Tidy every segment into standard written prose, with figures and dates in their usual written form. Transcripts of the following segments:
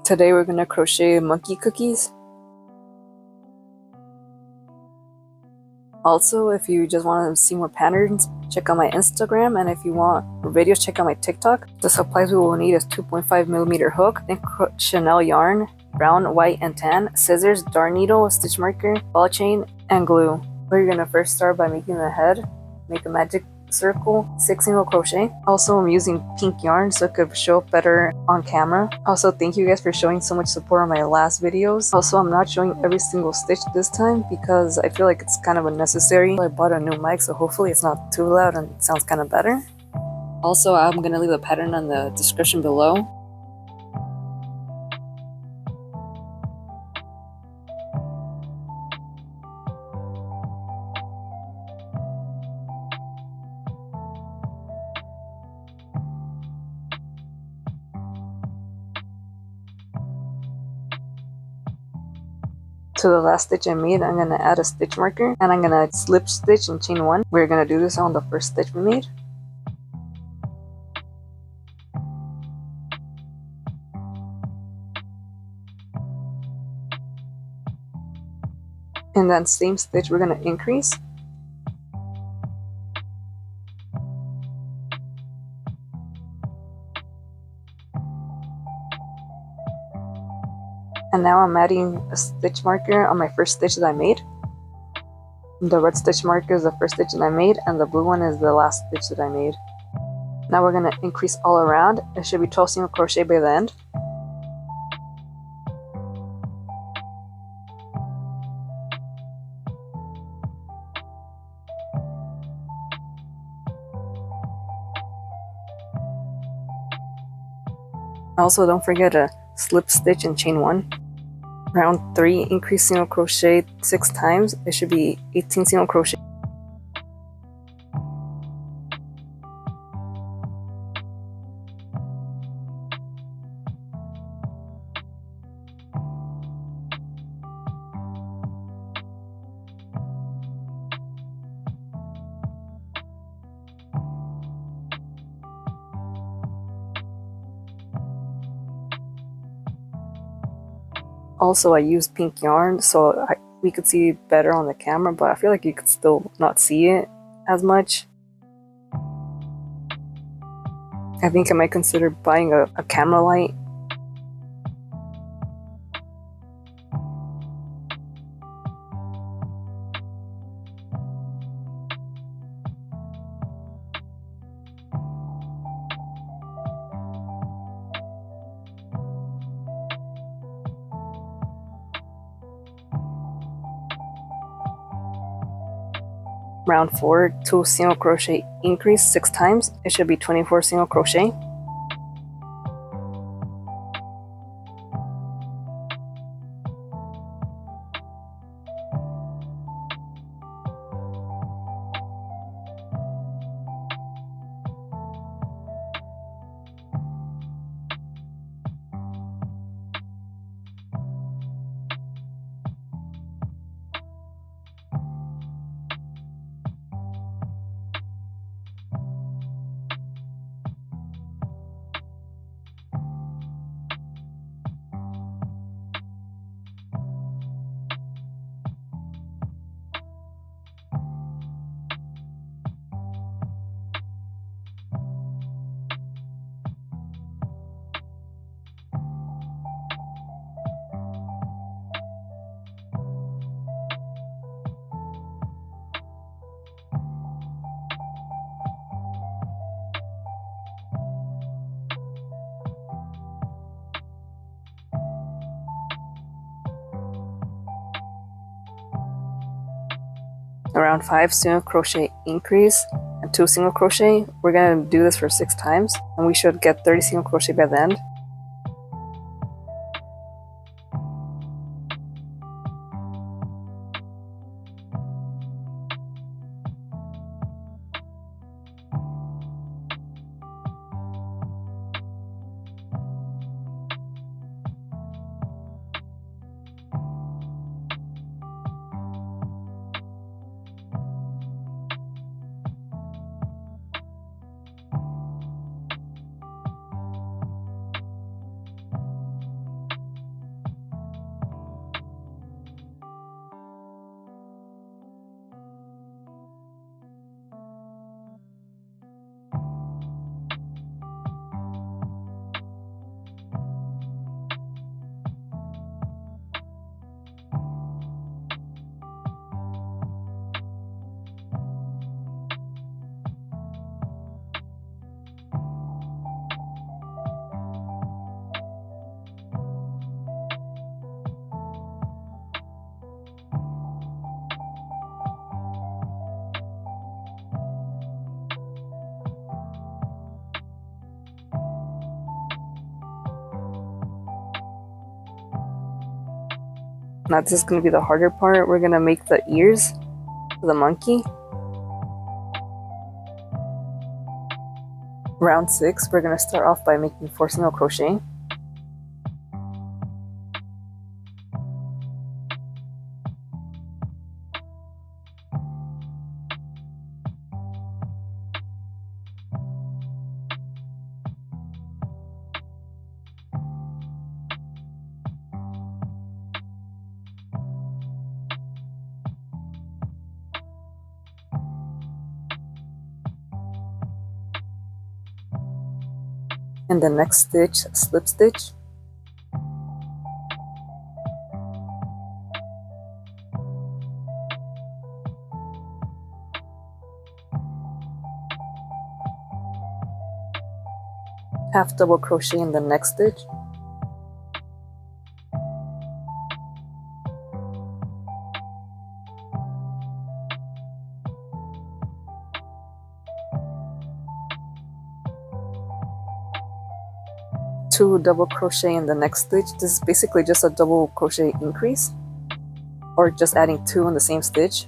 Today we're gonna crochet monkey cookies. Also, if you just want to see more patterns, check out my Instagram, and if you want more videos, check out my TikTok. The supplies we will need is 2.5mm hook, then Chanel yarn, brown, white, and tan, scissors, darn needle, stitch marker, ball chain, and glue. We're gonna first start by making the head. Make a magic circle, 6 single crochet. Also, I'm using pink yarn so it could show up better on camera. Also, thank you guys for showing so much support on my last videos. Also, I'm not showing every single stitch this time because I feel like it's kind of unnecessary. I bought a new mic, so hopefully it's not too loud and it sounds kind of better. Also, I'm gonna leave the pattern in the description below. To the last stitch I made, I'm going to add a stitch marker and I'm going to slip stitch and chain 1. We're going to do this on the first stitch we made. And then same stitch we're going to increase. And now I'm adding a stitch marker on my first stitch that I made. The red stitch marker is the first stitch that I made, and the blue one is the last stitch that I made. Now we're going to increase all around. It should be 12 single crochet by the end. Also, don't forget to slip stitch and chain 1. Round 3, increase single crochet 6 times. It should be 18 single crochet. Also, I used pink yarn so we could see it better on the camera, but I feel like you could still not see it as much. I think I might consider buying a camera light. Round 4, 2 single crochet increase 6 times. It should be 24 single crochet. Around 5 single crochet increase and 2 single crochet. We're going to do this for 6 times and we should get 30 single crochet by the end. Now this is going to be the harder part. We're going to make the ears for the monkey. Round 6, we're going to start off by making 4 single crochet. In the next stitch, slip stitch. Half double crochet in the next stitch. Two double crochet in the next stitch. This is basically just a double crochet increase, or just adding 2 in the same stitch.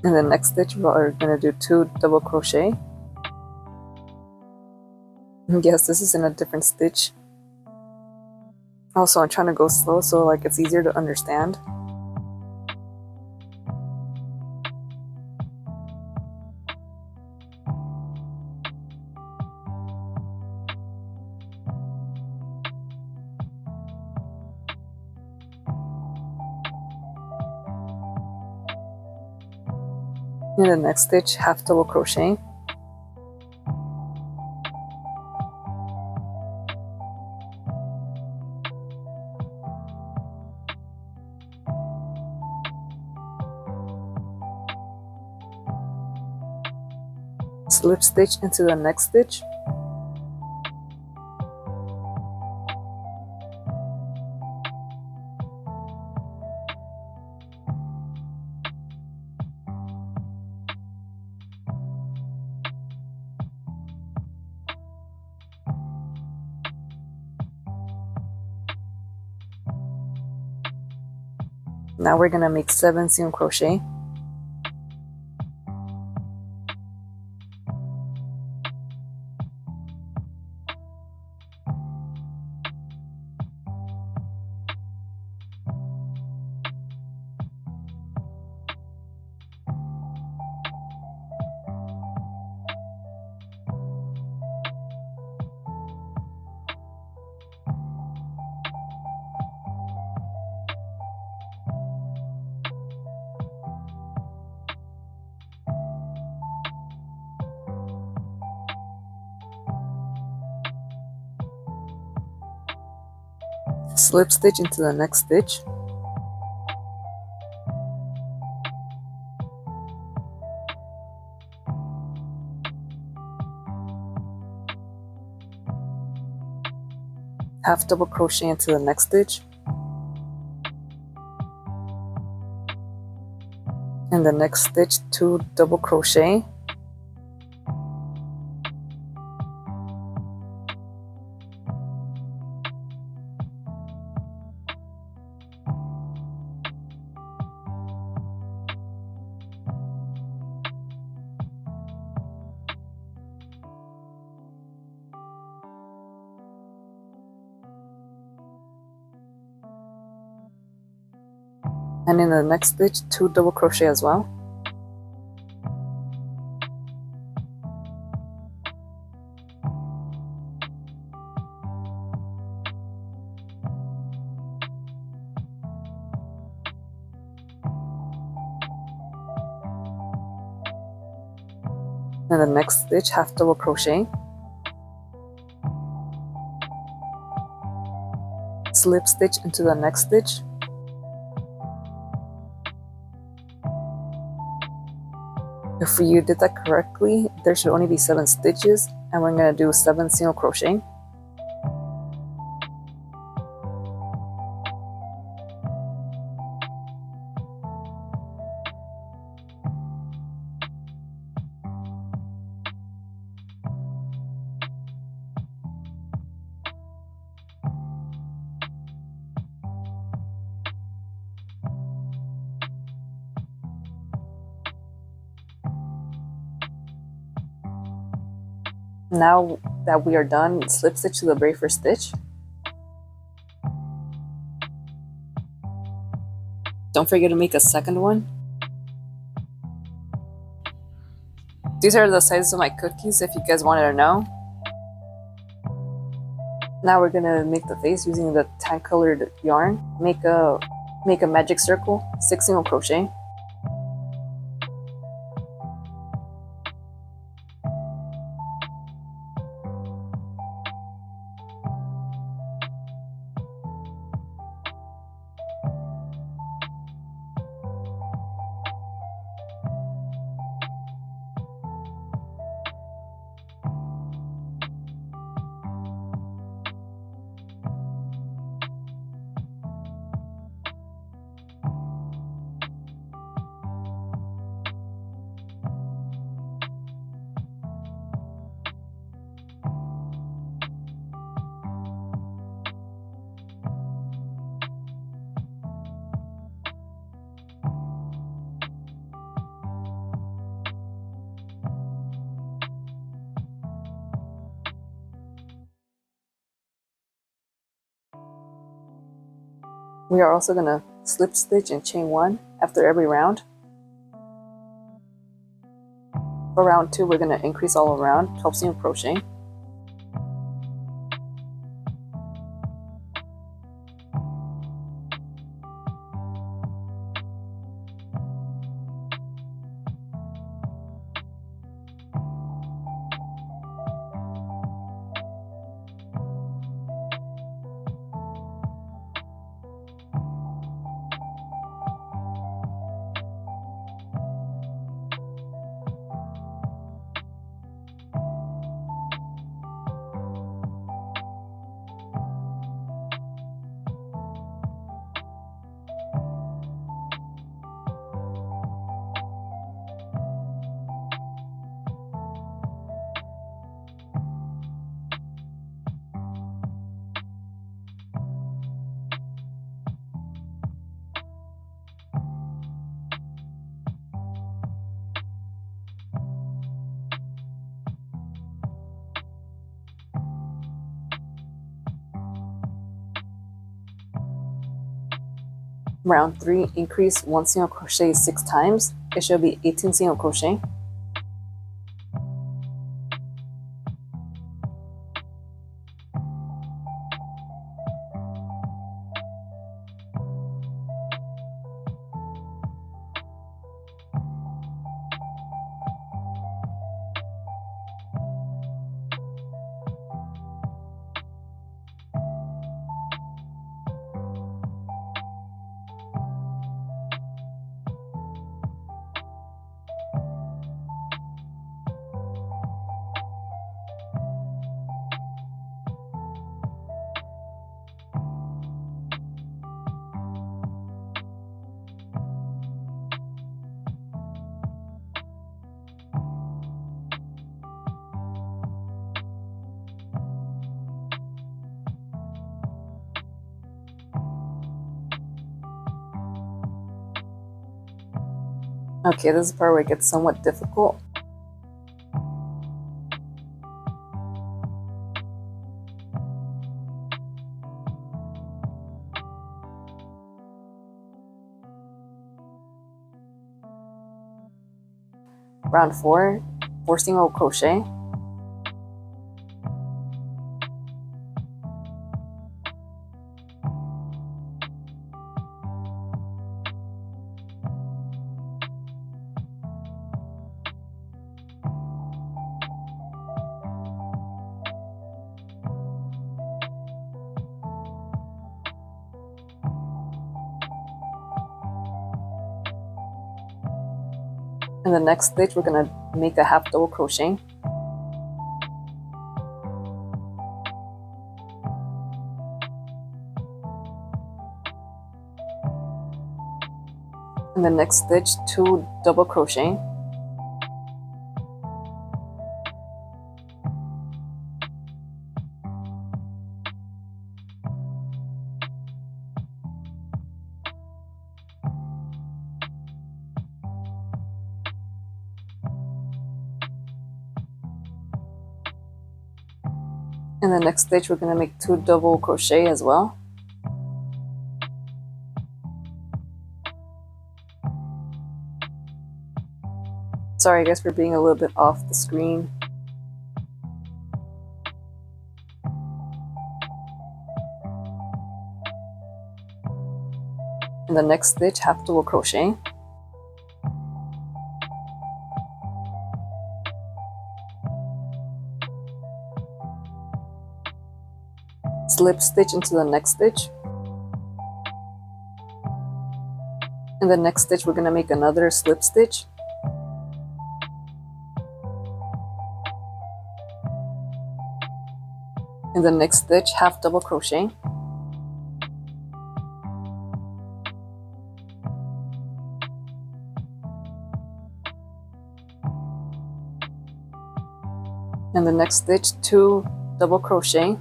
In the next stitch, we're going to do 2 double crochet. Yes, this is in a different stitch. Also, I'm trying to go slow so like it's easier to understand. In the next stitch, half double crochet. Slip stitch into the next stitch. Now we're going to make 7 single crochet. Slip stitch into the next stitch. Half double crochet into the next stitch. In the next stitch, 2 double crochet. And in the next stitch, 2 double crochet as well. In the next stitch, half double crochet. Slip stitch into the next stitch. If you did that correctly, there should only be 7 stitches, and we're going to do 7 single crochet. Now that we are done, slip stitch to the very first stitch. Don't forget to make a second one. These are the sizes of my cookies if you guys wanted to know. Now we're gonna make the face using the tan colored yarn. Make a magic circle, 6 single crochet. We are also gonna slip stitch and chain 1 after every round. For round 2, we're gonna increase all around, 12 single crochet. Round 3, increase 1 single crochet 6 times. It should be 18 single crochet. Okay, this is the part where it gets somewhat difficult. Round 4, 4 single crochet. In the next stitch, we're going to make a half double crochet. In the next stitch, 2 double crochet. In the next stitch, we're going to make 2 double crochet as well. Sorry guys for being a little bit off the screen. In the next stitch, half double crochet. Slip stitch into the next stitch. In the next stitch, we're going to make another slip stitch. In the next stitch, half double crochet. In the next stitch, 2 double crochet.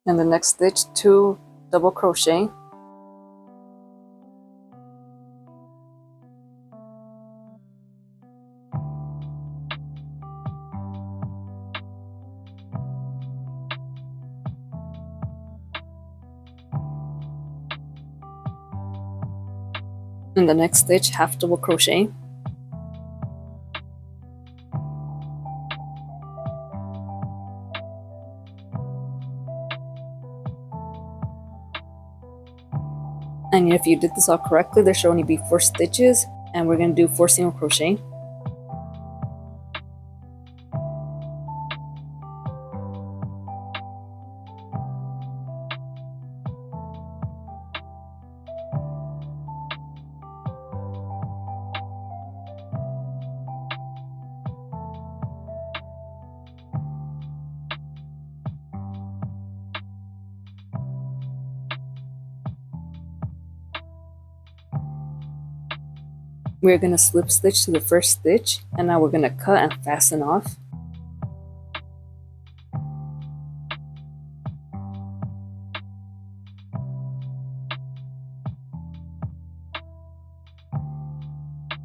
In the next stitch, 2 double crochet. In the next stitch, half double crochet. And if you did this all correctly, there should only be 4 stitches, and we're going to do 4 single crochet. We're going to slip stitch to the first stitch, and now we're going to cut and fasten off.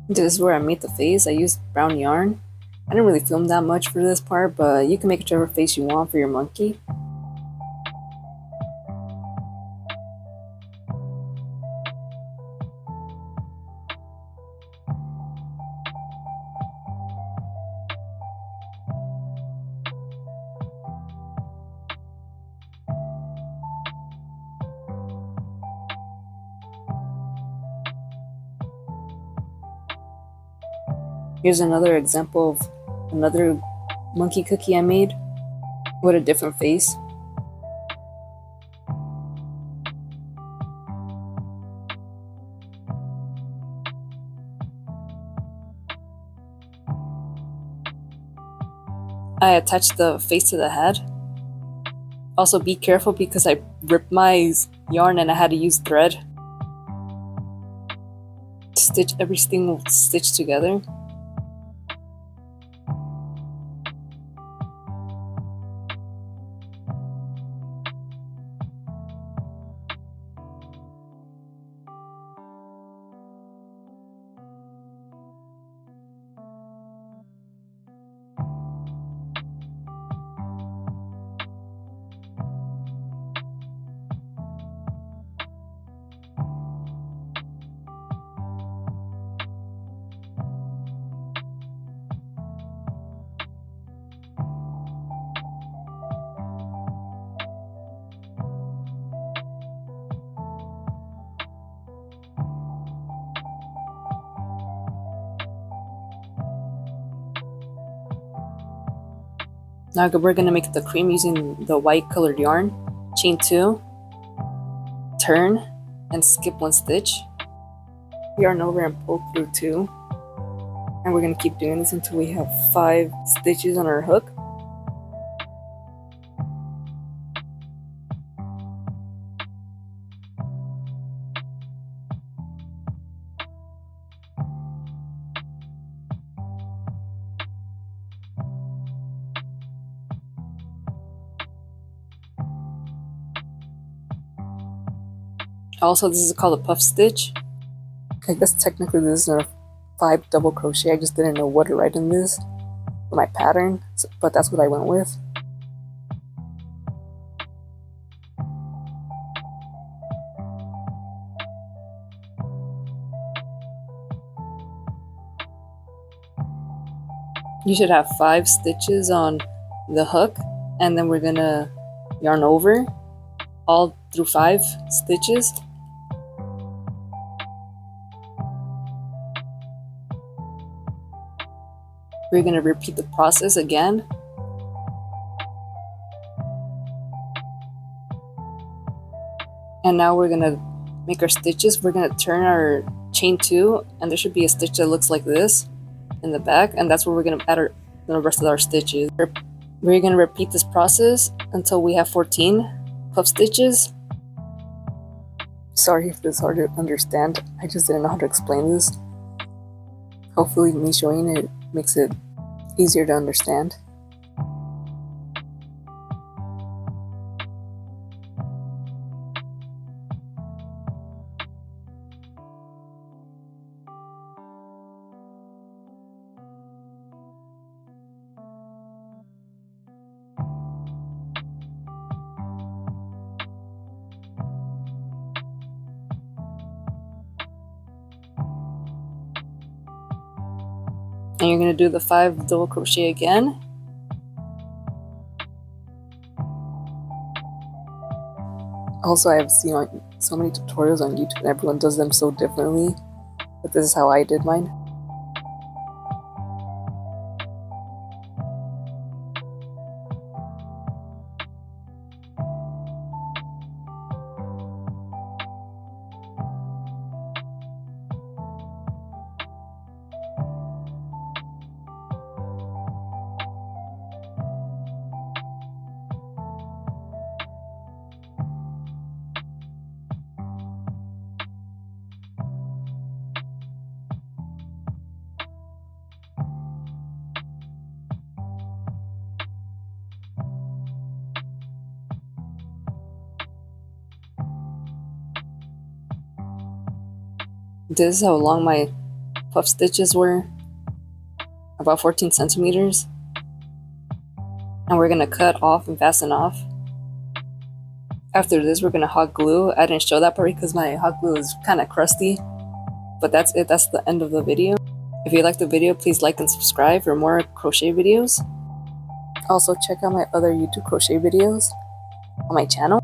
This is where I made the face. I used brown yarn. I didn't really film that much for this part, but you can make whichever face you want for your monkey. Here's another example of another monkey cookie I made with a different face. I attached the face to the head. Also be careful because I ripped my yarn and I had to use thread to stitch every single stitch together. Now we're gonna make the cream using the white colored yarn. Chain 2, turn, and skip 1 stitch. Yarn over and pull through 2. And we're gonna keep doing this until we have 5 stitches on our hook. Also, this is called a puff stitch. I guess technically this is a 5 double crochet. I just didn't know what to write in this for my pattern, but that's what I went with. You should have 5 stitches on the hook, and then we're gonna yarn over all through 5 stitches. We're going to repeat the process again. And now we're going to make our stitches. We're going to turn our chain 2, and there should be a stitch that looks like this in the back, and that's where we're going to add the rest of our stitches. We're going to repeat this process until we have 14 puff stitches. Sorry if this is hard to understand. I just didn't know how to explain this. Hopefully me showing it makes it easier to understand. And you're going to do the 5 double crochet again. Also, I've seen so many tutorials on YouTube and everyone does them so differently, but this is how I did mine. This is how long my puff stitches were, about 14 centimeters. And we're gonna cut off and fasten off. After this, we're gonna hot glue. I didn't show that part because my hot glue is kind of crusty, but that's it. That's the end of the video. If you liked the video, please like and subscribe for more crochet videos. Also, check out my other YouTube crochet videos on my channel.